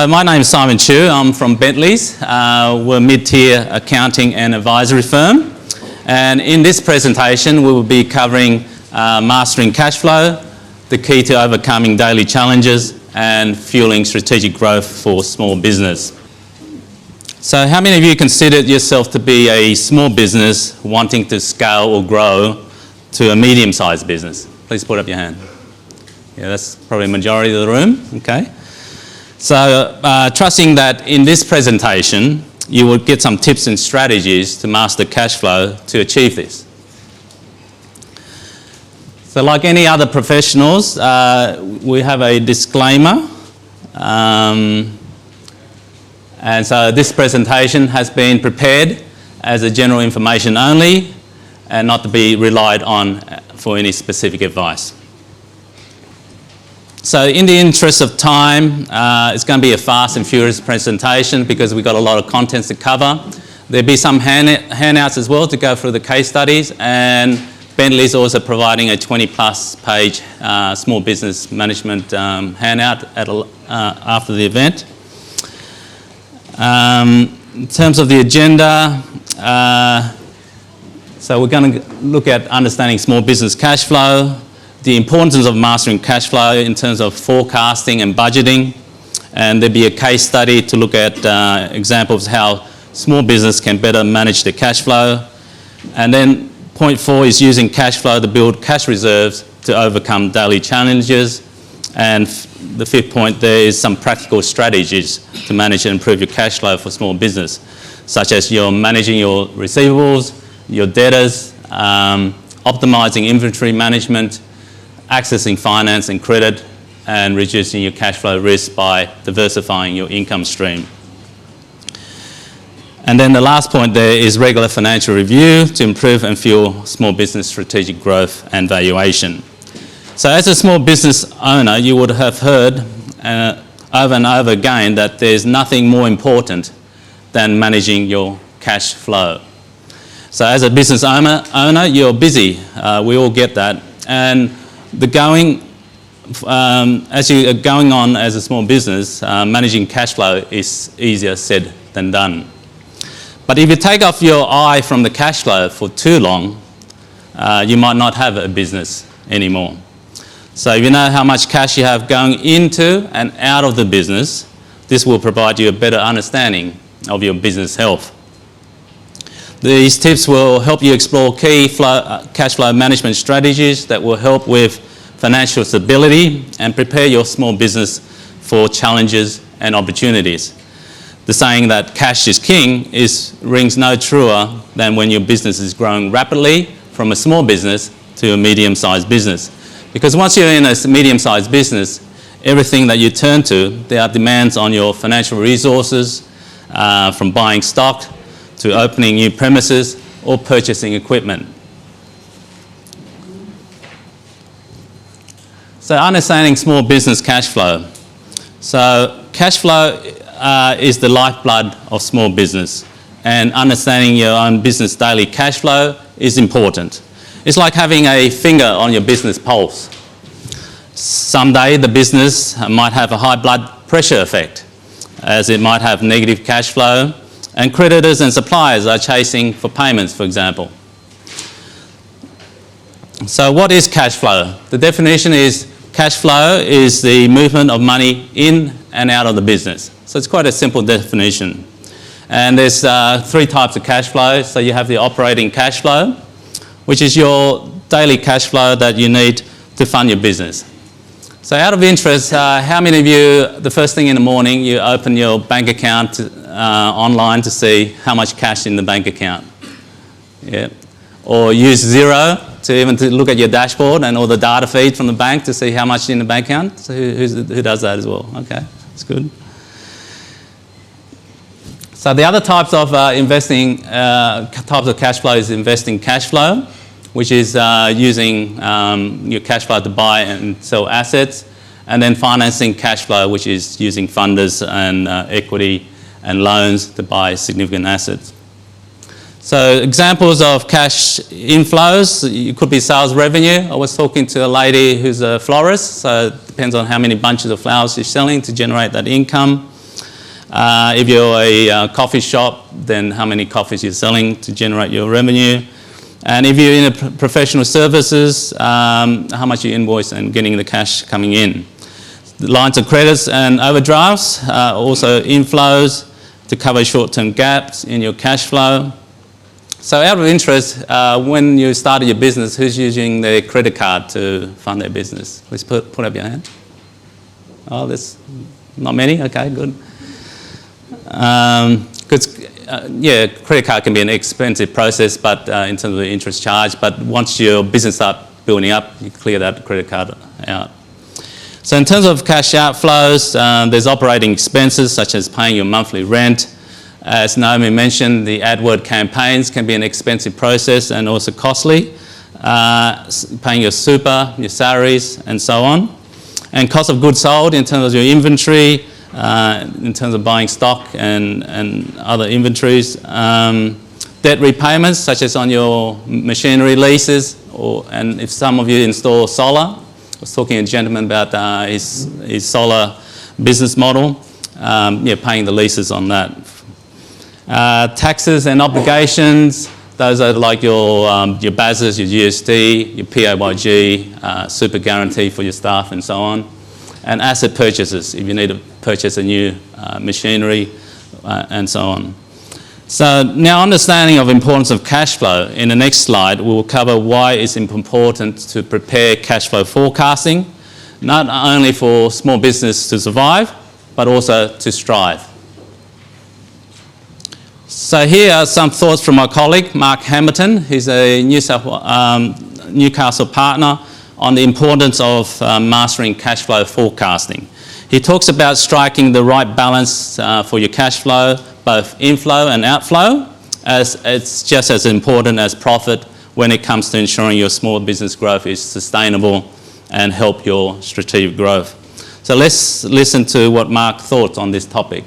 My name is Simon Chhoeu. I'm from Bentleys. We're a mid-tier accounting and advisory firm. And in this presentation, we will be covering mastering cash flow, the key to overcoming daily challenges, and fueling strategic growth for small business. So how many of you consider yourself to be a small business wanting to scale or grow to a medium-sized business? Please put up your hand. Yeah, that's probably a majority of the room. Okay. So trusting that in this presentation, you will get some tips and strategies to master cash flow to achieve this. So like any other professionals, we have a disclaimer. And so this presentation has been prepared as a general information only and not to be relied on for any specific advice. So in the interest of time, it's going to be a fast and furious presentation because we've got a lot of contents to cover. There'll be some handouts as well to go through the case studies, and Bentleys also providing a 20-plus page small business management handout after the event. In terms of the agenda, so we're going to look at understanding small business cash flow, the importance of mastering cash flow in terms of forecasting and budgeting, and there'll be a case study to look at examples of how small business can better manage their cash flow. And then point 4 is using cash flow to build cash reserves to overcome daily challenges. And the 5th point there is some practical strategies to manage and improve your cash flow for small business, such as you're managing your receivables, your debtors, optimizing inventory management, accessing finance and credit, and reducing your cash flow risk by diversifying your income stream. And then the last point there is regular financial review to improve and fuel small business strategic growth and valuation. So as a small business owner, you would have heard over and over again that there's nothing more important than managing your cash flow. So as a business owner, you're busy. We all get that. And as you are going on as a small business, managing cash flow is easier said than done. But if you take off your eye from the cash flow for too long, you might not have a business anymore. So if you know how much cash you have going into and out of the business, this will provide you a better understanding of your business health. These tips will help you explore key cash flow management strategies that will help with financial stability and prepare your small business for challenges and opportunities. The saying that cash is king rings no truer than when your business is growing rapidly from a small business to a medium-sized business. Because once you're in a medium-sized business, everything that you turn to, there are demands on your financial resources, from buying stock to opening new premises or purchasing equipment. So understanding small business cash flow. So cash flow is the lifeblood of small business, and understanding your own business daily cash flow is important. It's like having a finger on your business pulse. Someday the business might have a high blood pressure effect, as it might have negative cash flow, and creditors and suppliers are chasing for payments, for example. So what is cash flow? The definition is cash flow is the movement of money in and out of the business. So it's quite a simple definition. And there's 3 types of cash flow. So you have the operating cash flow, which is your daily cash flow that you need to fund your business. So out of interest, how many of you, the first thing in the morning, you open your bank account online to see how much cash in the bank account? Yeah. Or use Xero to look at your dashboard and all the data feed from the bank to see how much in the bank account? So who does that as well? Okay, that's good. So the other types of types of cash flow is investing cash flow, which is using your cash flow to buy and sell assets, and then financing cash flow, which is using funders and equity and loans to buy significant assets. So examples of cash inflows, it could be sales revenue. I was talking to a lady who's a florist, so it depends on how many bunches of flowers she's selling to generate that income. If you're a coffee shop, then how many coffees you're selling to generate your revenue. And if you're in a professional services, how much you invoice and getting the cash coming in. The lines of credits and overdrafts, also inflows to cover short-term gaps in your cash flow. So out of interest, when you started your business, who's using their credit card to fund their business? Please put up your hand. Oh, there's not many? Okay, good. Yeah, credit card can be an expensive process, but in terms of the interest charge. But once your business starts building up, you clear that credit card out. So in terms of cash outflows, there's operating expenses such as paying your monthly rent. As Naomi mentioned, the AdWord campaigns can be an expensive process and also costly. Paying your super, your salaries, and so on. And cost of goods sold in terms of your inventory, in terms of buying stock and other inventories. Debt repayments, such as on your machinery leases, and if some of you install solar. I was talking to a gentleman about his solar business model, paying the leases on that. Taxes and obligations, those are like your BASs, your GST, your PAYG, super guarantee for your staff and so on. And asset purchases, if you need to purchase a new machinery and so on. So now understanding of importance of cash flow, in the next slide we will cover why it's important to prepare cash flow forecasting, not only for small business to survive, but also to strive. So here are some thoughts from my colleague, Mark Hamilton. He's a Newcastle partner on the importance of mastering cash flow forecasting. He talks about striking the right balance for your cash flow, both inflow and outflow, as it's just as important as profit when it comes to ensuring your small business growth is sustainable and help your strategic growth. So let's listen to what Mark thought on this topic.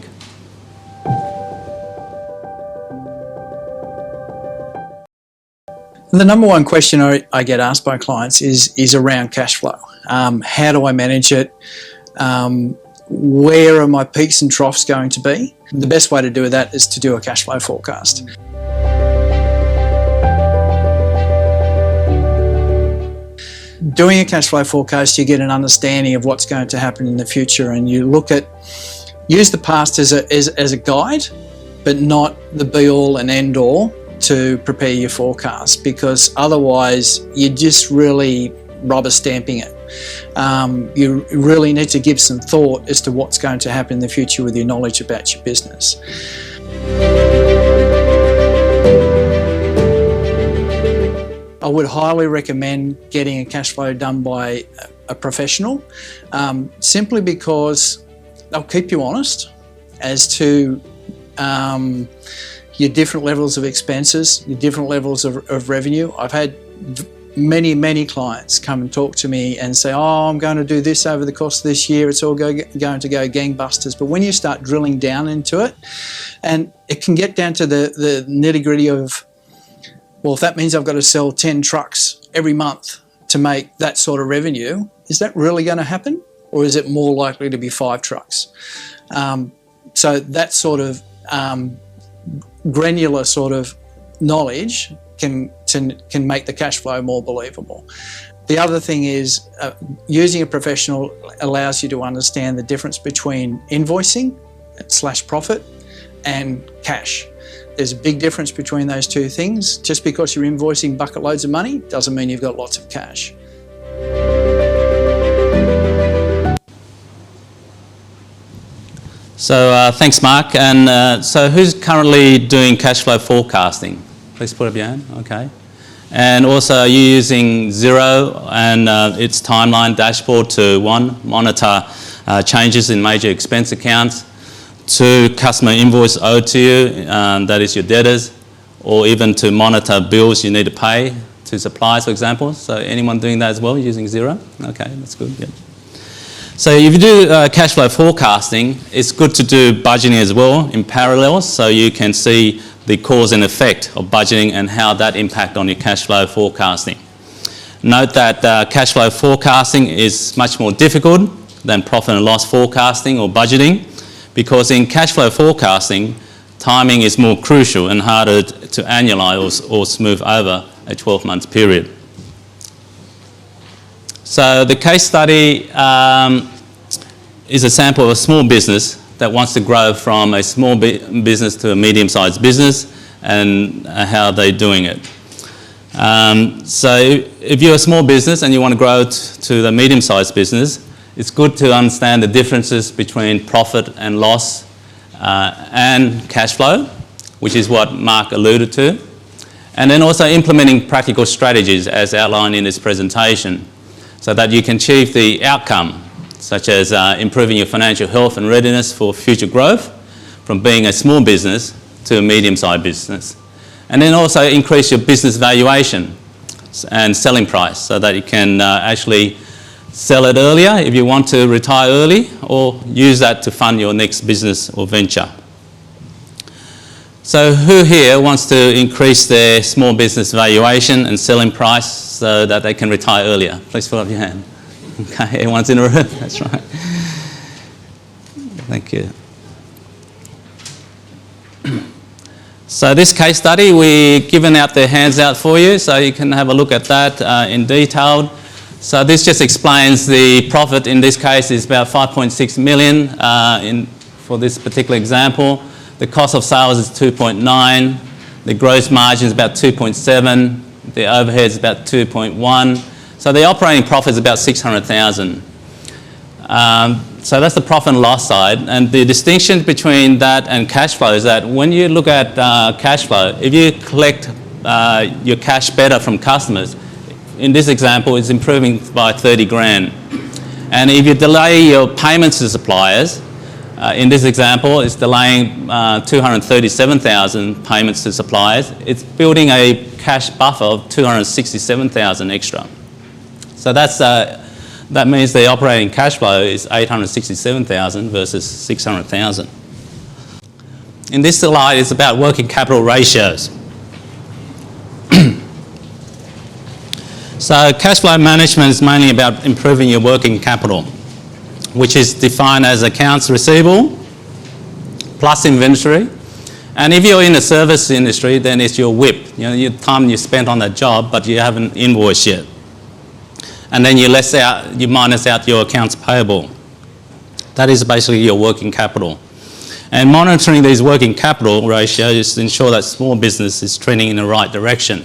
The number one question I get asked by clients is around cash flow. How do I manage it? Where are my peaks and troughs going to be? The best way to do that is to do a cash flow forecast. Doing a cash flow forecast, you get an understanding of what's going to happen in the future, and you use the past as a guide, but not the be-all and end-all to prepare your forecast, because otherwise you're just really rubber stamping it. You really need to give some thought as to what's going to happen in the future with your knowledge about your business. I would highly recommend getting a cash flow done by a professional, simply because they'll keep you honest as to your different levels of expenses, your different levels of revenue. I've had many clients come and talk to me and say, oh, I'm going to do this over the course of this year, it's all going to go gangbusters. But when you start drilling down into it, and it can get down to the nitty-gritty of, well, if that means I've got to sell 10 trucks every month to make that sort of revenue, is that really going to happen? Or is it more likely to be 5 trucks? So that sort of granular sort of knowledge can make the cash flow more believable. The other thing is using a professional allows you to understand the difference between invoicing / profit and cash. There's a big difference between those two things. Just because you're invoicing bucket loads of money doesn't mean you've got lots of cash. So thanks, Mark. And so who's currently doing cash flow forecasting? Please put up your hand. Okay. And also, are you using Xero and its timeline dashboard to, 1, monitor changes in major expense accounts, 2, customer invoice owed to you, that is your debtors, or even to monitor bills you need to pay to suppliers, for example? So anyone doing that as well using Xero? Okay, that's good. Yep. So if you do cash flow forecasting, it's good to do budgeting as well in parallel, so you can see the cause and effect of budgeting and how that impact on your cash flow forecasting. Note that cash flow forecasting is much more difficult than profit and loss forecasting or budgeting, because in cash flow forecasting, timing is more crucial and harder to annualize or smooth over a 12-month period. So the case study is a sample of a small business that wants to grow from a small business to a medium-sized business and how they're doing it. So if you're a small business and you want to grow to the medium-sized business, it's good to understand the differences between profit and loss and cash flow, which is what Mark alluded to. And then also implementing practical strategies as outlined in this presentation so that you can achieve the outcome, such as improving your financial health and readiness for future growth from being a small business to a medium-sized business. And then also increase your business valuation and selling price so that you can actually sell it earlier if you want to retire early, or use that to fund your next business or venture. So who here wants to increase their small business valuation and selling price so that they can retire earlier? Please put up your hand. Okay, everyone's in a room, that's right. Thank you. So this case study, we've given out the handout for you, so you can have a look at that in detail. So this just explains the profit in this case is about 5.6 million for this particular example. The cost of sales is 2.9. The gross margin is about 2.7. The overhead is about 2.1. So the operating profit is about 600,000. So that's the profit and loss side. And the distinction between that and cash flow is that when you look at cash flow, if you collect your cash better from customers, in this example, it's improving by 30 grand. And if you delay your payments to suppliers, in this example, it's delaying 237,000 payments to suppliers. It's building a cash buffer of 267,000 extra. So that means the operating cash flow is 867,000 versus 600,000. In this slide, it's about working capital ratios. So cash flow management is mainly about improving your working capital, which is defined as accounts receivable plus inventory. And if you're in the service industry, then it's your WIP, your time you spent on that job, but you haven't invoiced yet. And then you minus out your accounts payable. That is basically your working capital. And monitoring these working capital ratios ensure that small business is trending in the right direction.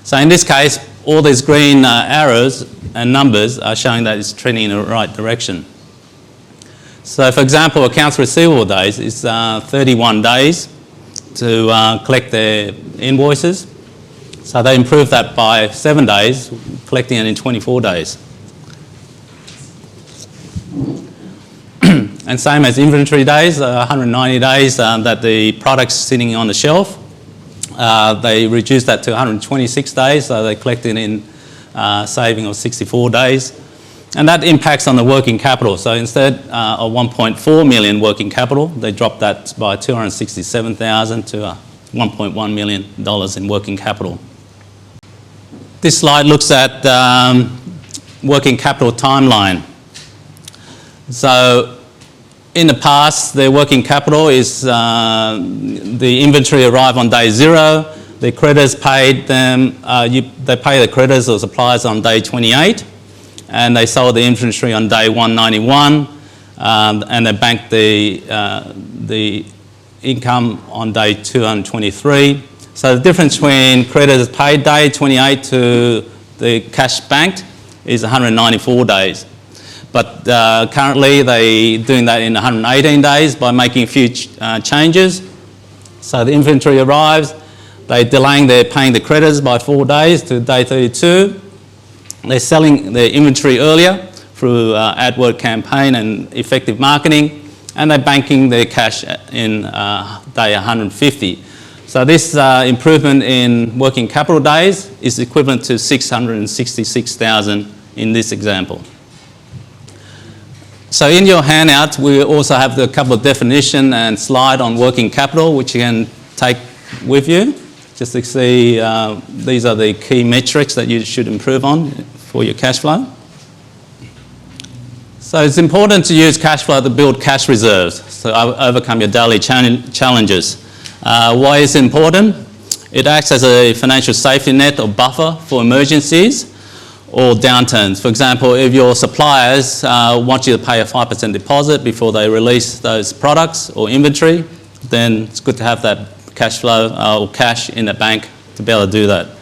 So in this case, all these green arrows and numbers are showing that it's trending in the right direction. So for example, accounts receivable days is 31 days to collect their invoices. So they improved that by 7 days, collecting it in 24 days. And same as inventory days, 190 days that the product's sitting on the shelf. They reduced that to 126 days, so they collected in saving of 64 days. And that impacts on the working capital. So instead of 1.4 million working capital, they dropped that by 267,000 to $1.1 million in working capital. This slide looks at working capital timeline. So in the past, their working capital is the inventory arrived on day 0, the creditors paid them, they pay the creditors or suppliers on day 28, and they sold the inventory on day 191, and they banked the income on day 223. So the difference between creditors paid day 28 to the cash banked is 194 days. But currently they're doing that in 118 days by making a few changes. So the inventory arrives, they're delaying their paying the creditors by 4 days to day 32. They're selling their inventory earlier through AdWord campaign and effective marketing, and they're banking their cash in day 150. So this improvement in working capital days is equivalent to 666,000 in this example. So in your handout, we also have a couple of definition and slide on working capital, which you can take with you, just to see these are the key metrics that you should improve on for your cash flow. So it's important to use cash flow to build cash reserves, so overcome your daily challenges. Why is it important? It acts as a financial safety net or buffer for emergencies or downturns. For example, if your suppliers want you to pay a 5% deposit before they release those products or inventory, then it's good to have that cash flow or cash in the bank to be able to do that.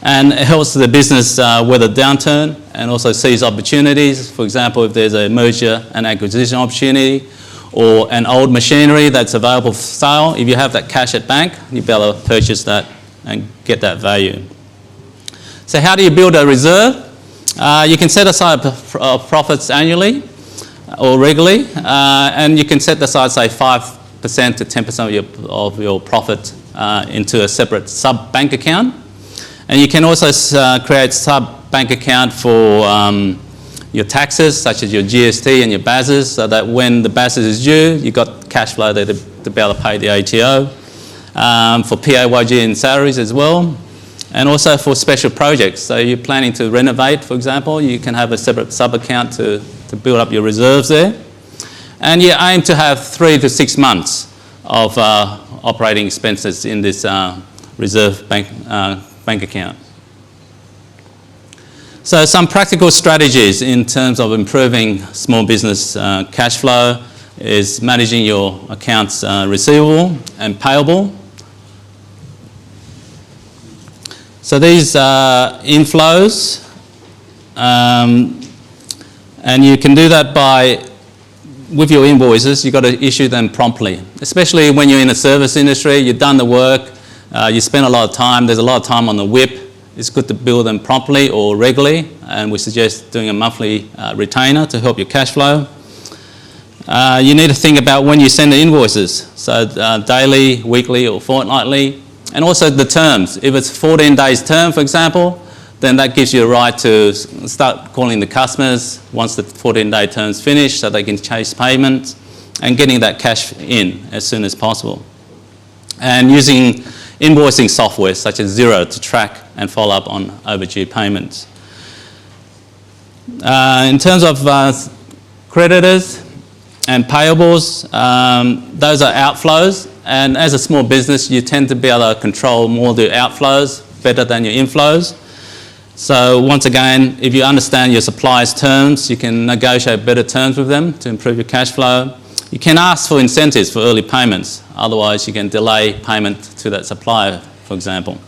And it helps the business weather downturn and also seize opportunities. For example, if there's a merger and acquisition opportunity or an old machinery that's available for sale, if you have that cash at bank, you'll be able to purchase that and get that value. So how do you build a reserve? You can set aside profits annually or regularly, and you can set aside, say, 5% to 10% of your profit into a separate sub-bank account. And you can also create sub-bank account for your taxes, such as your GST and your BASs, so that when the BAS is due, you've got cash flow there to be able to pay the ATO. For PAYG and salaries as well. And also for special projects. So you're planning to renovate, for example, you can have a separate sub-account to build up your reserves there. And you aim to have 3 to 6 months of operating expenses in this reserve bank account. So some practical strategies in terms of improving small business cash flow is managing your accounts receivable and payable. So these are inflows, and you can do that with your invoices, you've got to issue them promptly, especially when you're in the service industry, you've done the work, you spend a lot of time, there's a lot of time on the whip. It's good to bill them promptly or regularly, and we suggest doing a monthly retainer to help your cash flow. You need to think about when you send the invoices, so daily, weekly or fortnightly, and also the terms. If it's 14 days term, for example, then that gives you a right to start calling the customers once the 14-day term's finished so they can chase payments and getting that cash in as soon as possible. And using invoicing software such as Xero to track and follow up on overdue payments. In terms of creditors and payables, those are outflows, and as a small business you tend to be able to control more the outflows better than your inflows. So once again, if you understand your supplier's terms, you can negotiate better terms with them to improve your cash flow. You can ask for incentives for early payments, otherwise you can delay payment to that supplier, for example.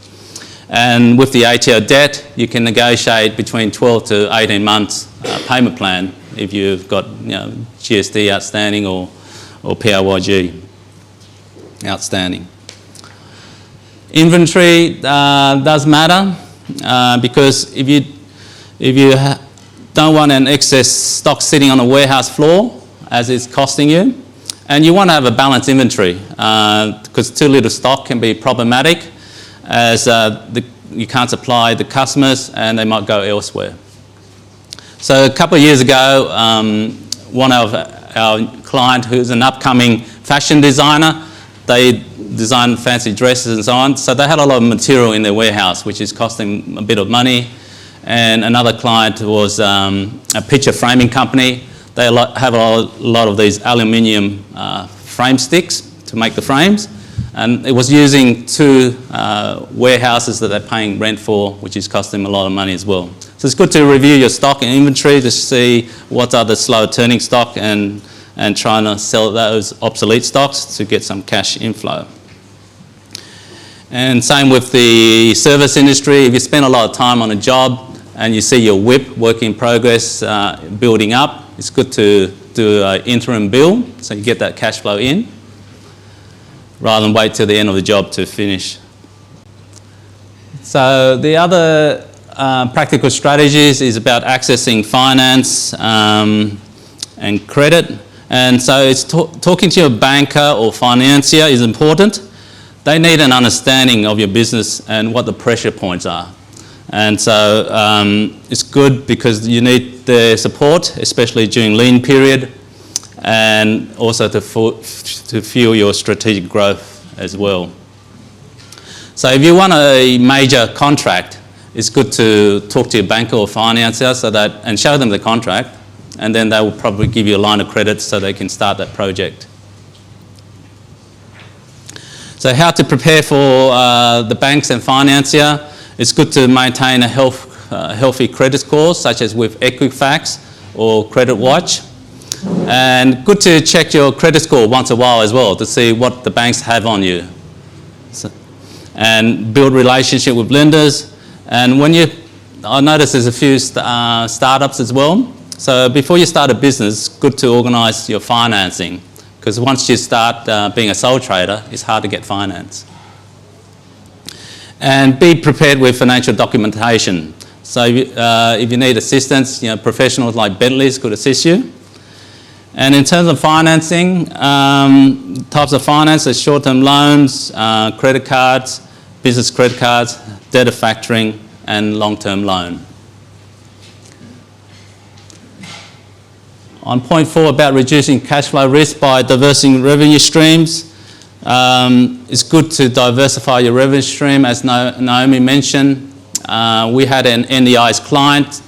And with the ATO debt, you can negotiate between 12 to 18 months payment plan if you've got GST outstanding or PAYG outstanding. Inventory does matter because if you don't want an excess stock sitting on a warehouse floor, as it's costing you, and you want to have a balanced inventory because too little stock can be problematic as you can't supply the customers and they might go elsewhere. So a couple of years ago, one of our client who's an upcoming fashion designer, they design fancy dresses and so on, so they had a lot of material in their warehouse which is costing a bit of money. And another client was a picture framing company. They have a lot of these aluminium frame sticks to make the frames, and it was using 2 warehouses that they're paying rent for, which is costing them a lot of money as well. So it's good to review your stock and inventory to see what are the slow turning stock and trying to sell those obsolete stocks to get some cash inflow. And same with the service industry. If you spend a lot of time on a job and you see your WIP, work in progress, building up, it's good to do an interim bill so you get that cash flow in rather than wait till the end of the job to finish. So the other practical strategies is about accessing finance and credit. And so it's talking to your banker or financier is important. They need an understanding of your business and what the pressure points are. And so it's good because you need their support, especially during lean period, and also to fuel your strategic growth as well. So if you want a major contract, it's good to talk to your banker or financier and show them the contract and then they will probably give you a line of credit so they can start that project. So how to prepare for the banks and financier? It's good to maintain a healthy credit score, such as with Equifax or Credit Watch. And good to check your credit score once in a while as well to see what the banks have on you. And build relationship with lenders. And I noticed there's a few startups as well. So before you start a business, good to organise your financing, because once you start being a sole trader, it's hard to get finance. And be prepared with financial documentation. So if you need assistance, professionals like Bentleys could assist you. And in terms of financing, types of finance, there's short-term loans, credit cards, business credit cards, debtor factoring, and long-term loan. On point 4 about reducing cash flow risk by diversifying revenue streams, it's good to diversify your revenue stream. As Naomi mentioned, we had an NDIS client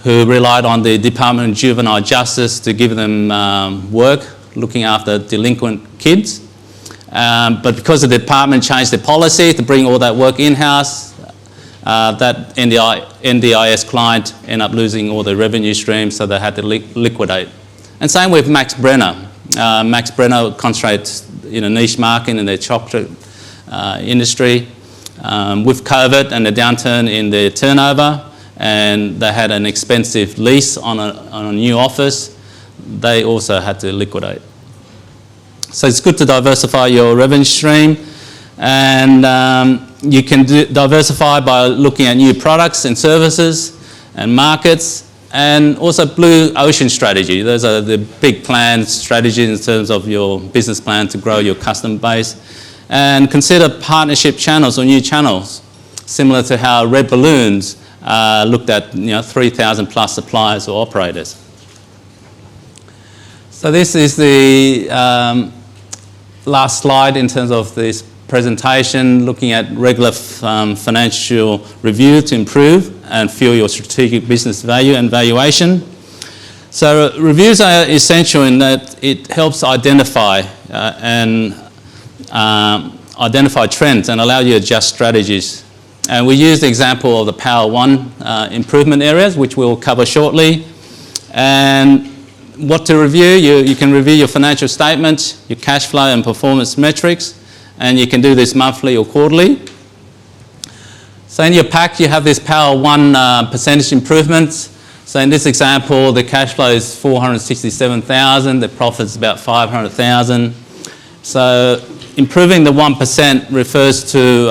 who relied on the Department of Juvenile Justice to give them work looking after delinquent kids. But because the department changed their policy to bring all that work in-house, that NDIS client ended up losing all the revenue streams, so they had to liquidate. And same with Max Brenner. Max Brenner concentrates in a niche market in the chocolate industry. With COVID and the downturn in their turnover, and they had an expensive lease on a new office, they also had to liquidate. So it's good to diversify your revenue stream, and you can diversify by looking at new products and services and markets, and also blue ocean strategy. Those are the big plans, strategies in terms of your business plan to grow your customer base. And consider partnership channels or new channels, similar to how Red Balloons looked at 3,000 plus suppliers or operators. So this is the last slide in terms of this presentation, looking at regular financial review to improve and fuel your strategic business value and valuation. So reviews are essential in that it helps identify identify trends and allow you to adjust strategies. And we use the example of the Power One improvement areas, which we'll cover shortly. And what to review, you can review your financial statements, your cash flow and performance metrics, and you can do this monthly or quarterly. So in your pack, you have this Power One percentage improvements. So in this example, the cash flow is 467,000, the profit is about 500,000. So improving the 1% refers to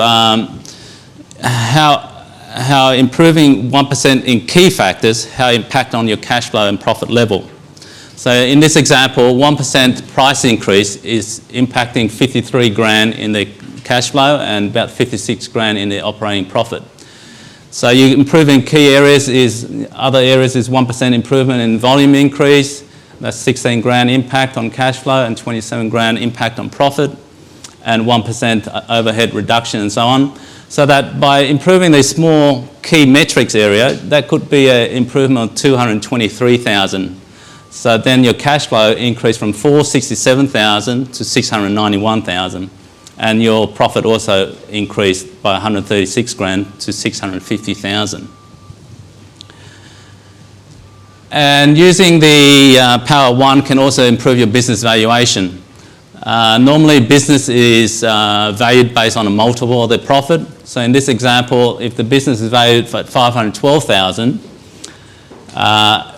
how improving 1% in key factors, how impact on your cash flow and profit level. So in this example, 1% price increase is impacting 53 grand in the cash flow and about 56 grand in the operating profit. So you improving key areas other areas is 1% improvement in volume increase, that's 16 grand impact on cash flow and 27 grand impact on profit, and 1% overhead reduction and so on. So that by improving these small key metrics area, that could be an improvement of 223,000. So then your cash flow increased from 467,000 to 691,000. And your profit also increased by 136 grand to 650,000. And using the Power One can also improve your business valuation. Normally business is valued based on a multiple of their profit. So in this example, if the business is valued at 512,000,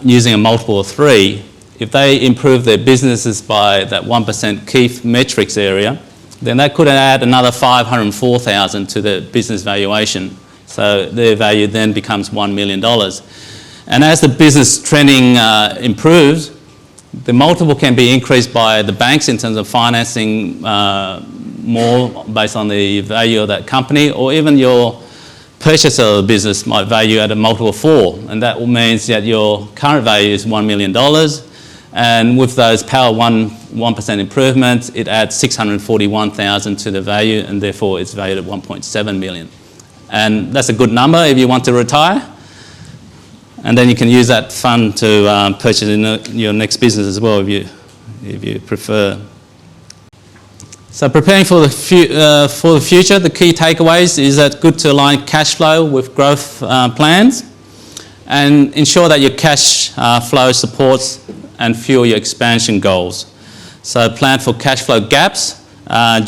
using a multiple of 3, if they improve their businesses by that 1% key metrics area, then that could add another 504,000 to the business valuation. So their value then becomes $1 million. And as the business trending improves, the multiple can be increased by the banks in terms of financing more based on the value of that company, or even your purchaser of the business might value at a multiple of 4, and that means that your current value is $1 million. And with those Power One 1% improvements, it adds 641,000 to the value, and therefore it's valued at 1.7 million. And that's a good number if you want to retire. And then you can use that fund to purchase your next business as well if you prefer. So preparing for the future, the key takeaways is that good to align cash flow with growth plans and ensure that your cash flow supports and fuel your expansion goals. So plan for cash flow gaps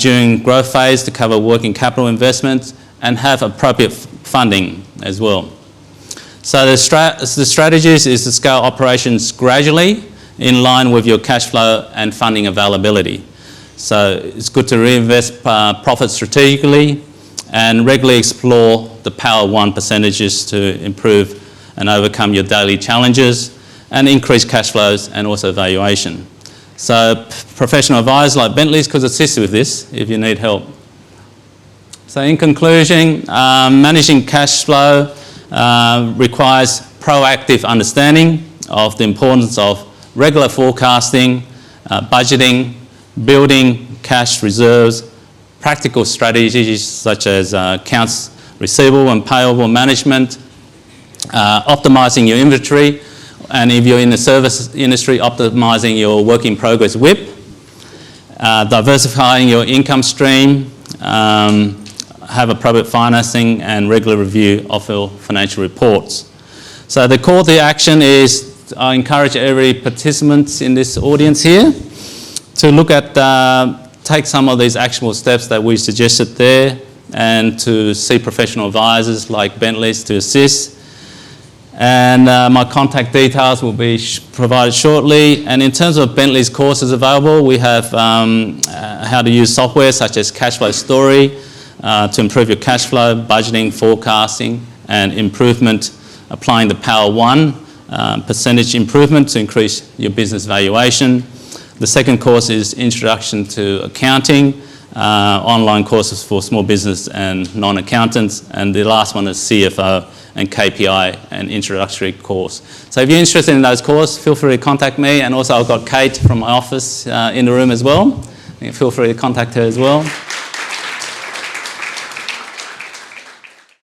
during growth phase to cover working capital investments and have appropriate funding as well. So the strategies is to scale operations gradually in line with your cash flow and funding availability. So it's good to reinvest profits strategically and regularly explore the Power 1 percentages to improve and overcome your daily challenges and increase cash flows and also valuation. So professional advisors like Bentleys could assist you with this if you need help. So in conclusion, managing cash flow requires proactive understanding of the importance of regular forecasting, budgeting, building cash reserves, practical strategies such as accounts receivable and payable management, optimising your inventory, and if you're in the service industry, optimising your work in progress WIP, diversifying your income stream, have appropriate financing and regular review of your financial reports. So the call to action is I encourage every participant in this audience here to look at, take some of these actionable steps that we suggested there and to see professional advisors like Bentleys to assist. And my contact details will be provided shortly. And in terms of Bentleys courses available, we have how to use software such as Cashflow Story to improve your cash flow, budgeting, forecasting, and improvement, applying the Power 1 percentage improvement to increase your business valuation. The second course is Introduction to Accounting, online courses for small business and non-accountants. And the last one is CFO and KPI and introductory course. So if you're interested in those courses, feel free to contact me. And also I've got Kate from my office in the room as well. Feel free to contact her as well.